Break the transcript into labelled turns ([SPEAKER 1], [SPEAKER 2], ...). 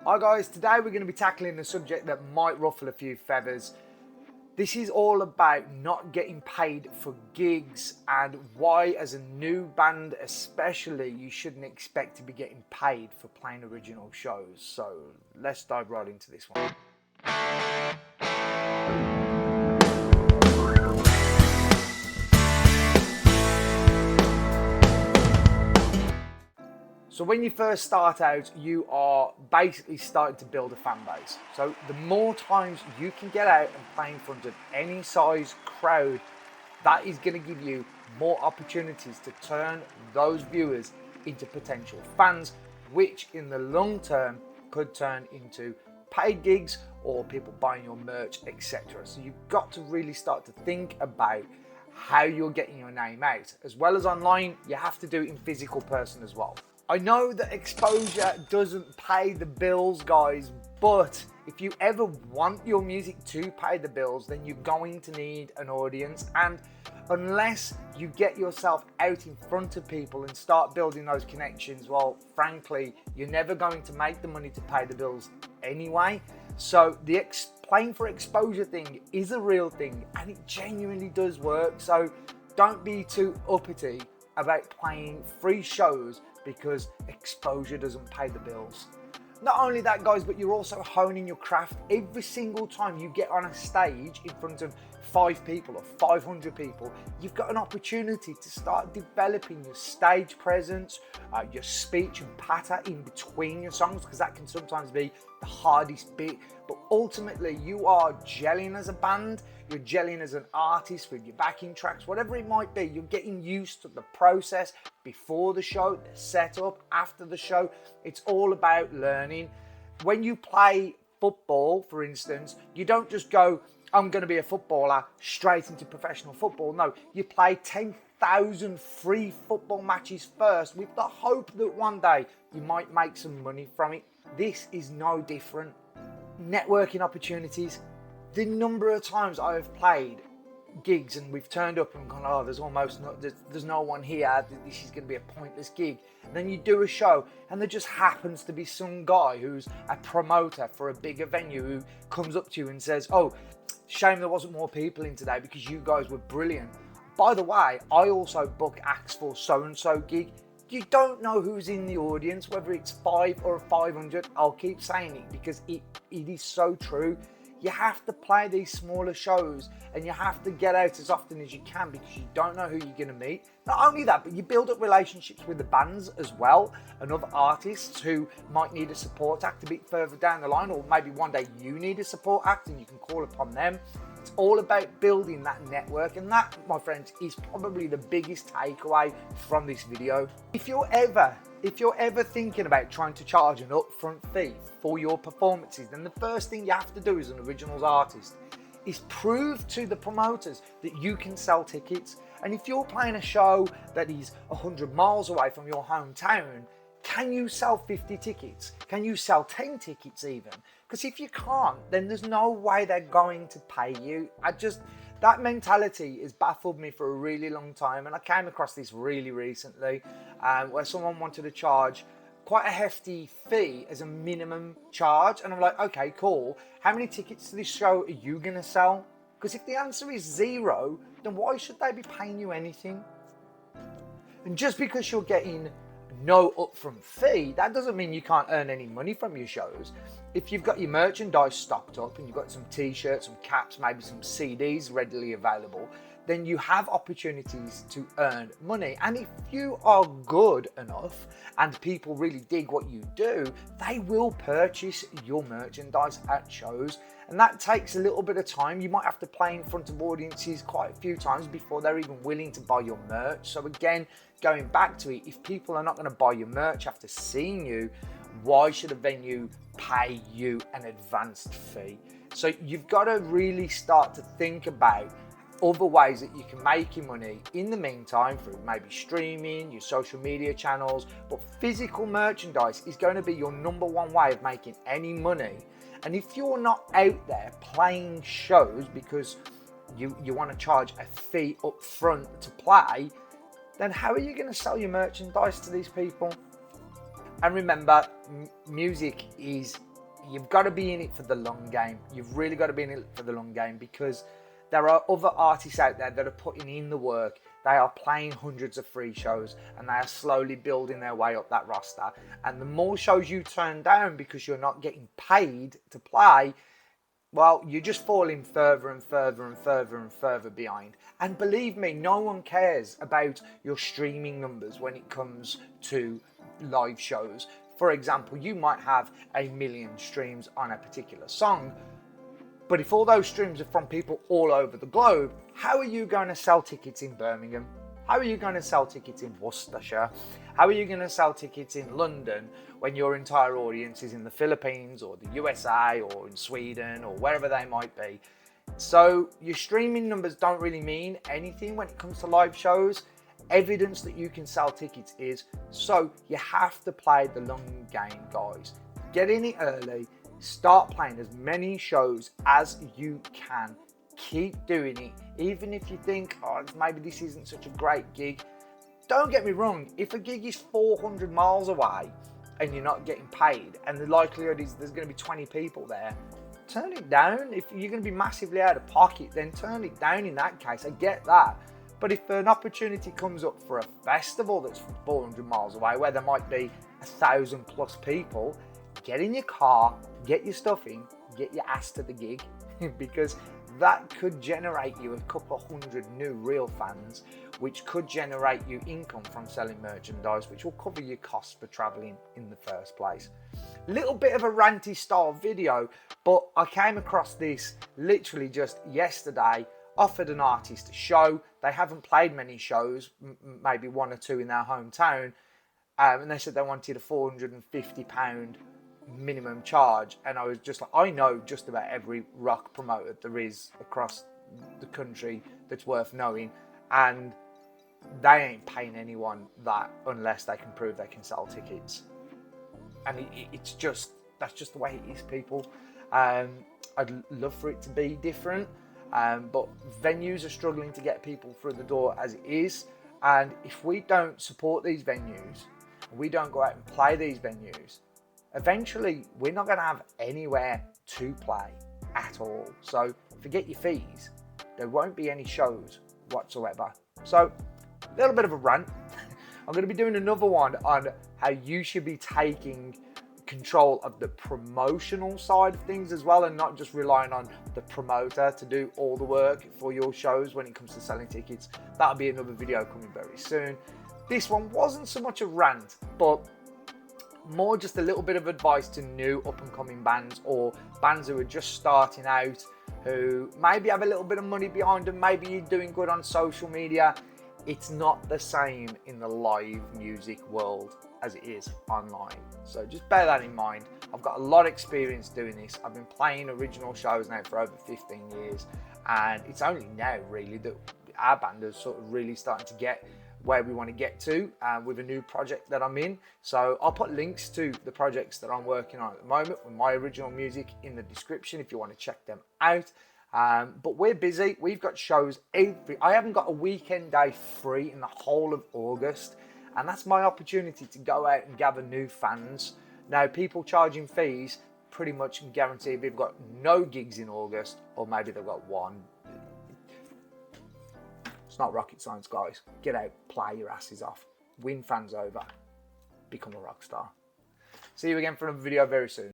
[SPEAKER 1] Hi guys, today we're going to be tackling a subject that might ruffle a few feathers. This is all about not getting paid for gigs and why, as a new band especially, you shouldn't expect to be getting paid for playing original shows. So let's dive right into this one. So when you first start out, you are basically starting to build a fan base. So the more times you can get out and play in front of any size crowd, that is going to give you more opportunities to turn those viewers into potential fans, which in the long term could turn into paid gigs or people buying your merch, etc. So you've got to really start to think about how you're getting your name out. As well as online, you have to do it in physical person as well. I know that exposure doesn't pay the bills, guys, but if you ever want your music to pay the bills, then you're going to need an audience. And unless you get yourself out in front of people and start building those connections, well, frankly, you're never going to make the money to pay the bills anyway. So the playing for exposure thing is a real thing and it genuinely does work. So don't be too uppity about playing free shows because exposure doesn't pay the bills. Not only that, guys, but you're also honing your craft. Every single time you get on a stage in front of 5 people or 500 people, you've got an opportunity to start developing your stage presence, your speech and patter in between your songs, because that can sometimes be the hardest bit. But ultimately, you are gelling as a band, you're gelling as an artist with your backing tracks, whatever it might be. You're getting used to the process before the show, the setup, after the show. It's all about learning. When you play football, for instance, you don't just go, I'm going to be a footballer, straight into professional football. No, you play 10,000 free football matches first with the hope that one day you might make some money from it. This is no different. Networking opportunities. The number of times I've played gigs and we've turned up and gone, oh, there's no one here, this is going to be a pointless gig. And then you do a show and there just happens to be some guy who's a promoter for a bigger venue who comes up to you and says, oh, shame there wasn't more people in today because you guys were brilliant. By the way, I also book acts for so-and-so gig. You don't know who's in the audience, whether it's 5 or 500. I'll keep saying it because it is so true. You have to play these smaller shows and you have to get out as often as you can because you don't know who you're going to meet. Not only that, but you build up relationships with the bands as well and other artists who might need a support act a bit further down the line, or maybe one day you need a support act and you can call upon them. It's all about building that network, and that, my friends, is probably the biggest takeaway from this video. If you're ever thinking about trying to charge an upfront fee for your performances, then the first thing you have to do as an originals artist is prove to the promoters that you can sell tickets. And if you're playing a show that is 100 miles away from your hometown, can you sell 50 tickets? Can you sell 10 tickets even? Because if you can't, then there's no way they're going to pay you. That mentality has baffled me for a really long time, and I came across this really recently where someone wanted to charge quite a hefty fee as a minimum charge, and I'm like, okay, cool. How many tickets to this show are you gonna sell? Because if the answer is 0, then why should they be paying you anything? And just because you're getting no upfront fee, that doesn't mean you can't earn any money from your shows. If you've got your merchandise stocked up and you've got some t-shirts, some caps, maybe some CDs readily available, then you have opportunities to earn money. And if you are good enough and people really dig what you do, they will purchase your merchandise at shows. And that takes a little bit of time. You might have to play in front of audiences quite a few times before they're even willing to buy your merch. So again, going back to it, if people are not going to buy your merch after seeing you, why should a venue pay you an advanced fee? So you've got to really start to think about other ways that you can make your money in the meantime through maybe streaming, your social media channels, but physical merchandise is going to be your #1 way of making any money. And if you're not out there playing shows because you want to charge a fee up front to play, then how are you going to sell your merchandise to these people? And remember, music is you've got to be in it for the long game. You've really got to be in it for the long game, because there are other artists out there that are putting in the work. They are playing hundreds of free shows and they are slowly building their way up that roster. And the more shows you turn down because you're not getting paid to play, well, you're just falling further and further and further and further behind. And believe me, no one cares about your streaming numbers when it comes to live shows. For example, you might have 1 million streams on a particular song, but if all those streams are from people all over the globe, how are you going to sell tickets in Birmingham? How are you going to sell tickets in Worcestershire? How are you going to sell tickets in London when your entire audience is in the Philippines or the USA or in Sweden or wherever they might be? So your streaming numbers don't really mean anything when it comes to live shows. Evidence that you can sell tickets is. So you have to play the long game, guys. Get in it early. Start playing as many shows as you can. Keep doing it. Even if you think, oh, maybe this isn't such a great gig. Don't get me wrong. If a gig is 400 miles away and you're not getting paid, and the likelihood is there's going to be 20 people there, turn it down. If you're going to be massively out of pocket, then turn it down in that case. I get that. But if an opportunity comes up for a festival that's 400 miles away, where there might be 1,000+ people, get in your car, get your stuff in, get your ass to the gig, because that could generate you a couple of hundred new real fans, which could generate you income from selling merchandise, which will cover your costs for traveling in the first place. Little bit of a ranty style video, but I came across this literally just yesterday. Offered an artist a show. They haven't played many shows, maybe 1 or 2 in their hometown, and they said they wanted a £450 minimum charge. And I was just like, I know just about every rock promoter there is across the country that's worth knowing, and they ain't paying anyone that unless they can prove they can sell tickets. And it's just, that's just the way it is, people. I'd love for it to be different, but venues are struggling to get people through the door as it is. And if we don't support these venues, we don't go out and play these venues, eventually we're not going to have anywhere to play at all. So forget your fees. There won't be any shows whatsoever. So a little bit of a rant. I'm going to be doing another one on how you should be taking control of the promotional side of things as well, and not just relying on the promoter to do all the work for your shows when it comes to selling tickets. That'll be another video coming very soon. This one wasn't so much a rant, but more just a little bit of advice to new up-and-coming bands, or bands who are just starting out, who maybe have a little bit of money behind them, maybe you're doing good on social media. It's not the same in the live music world as it is online. So just bear that in mind. I've got a lot of experience doing this. I've been playing original shows now for over 15 years, and it's only now really that our band is sort of really starting to get where we want to get to with a new project that I'm in. So I'll put links to the projects that I'm working on at the moment with my original music in the description if you want to check them out. But we're busy. We've got shows I haven't got a weekend day free in the whole of August, and that's my opportunity to go out and gather new fans. Now, people charging fees pretty much can guarantee they've got no gigs in August, or maybe they've got one. It's not rocket science, guys. Get out, play your asses off, win fans over, become a rock star. See you again for another video very soon.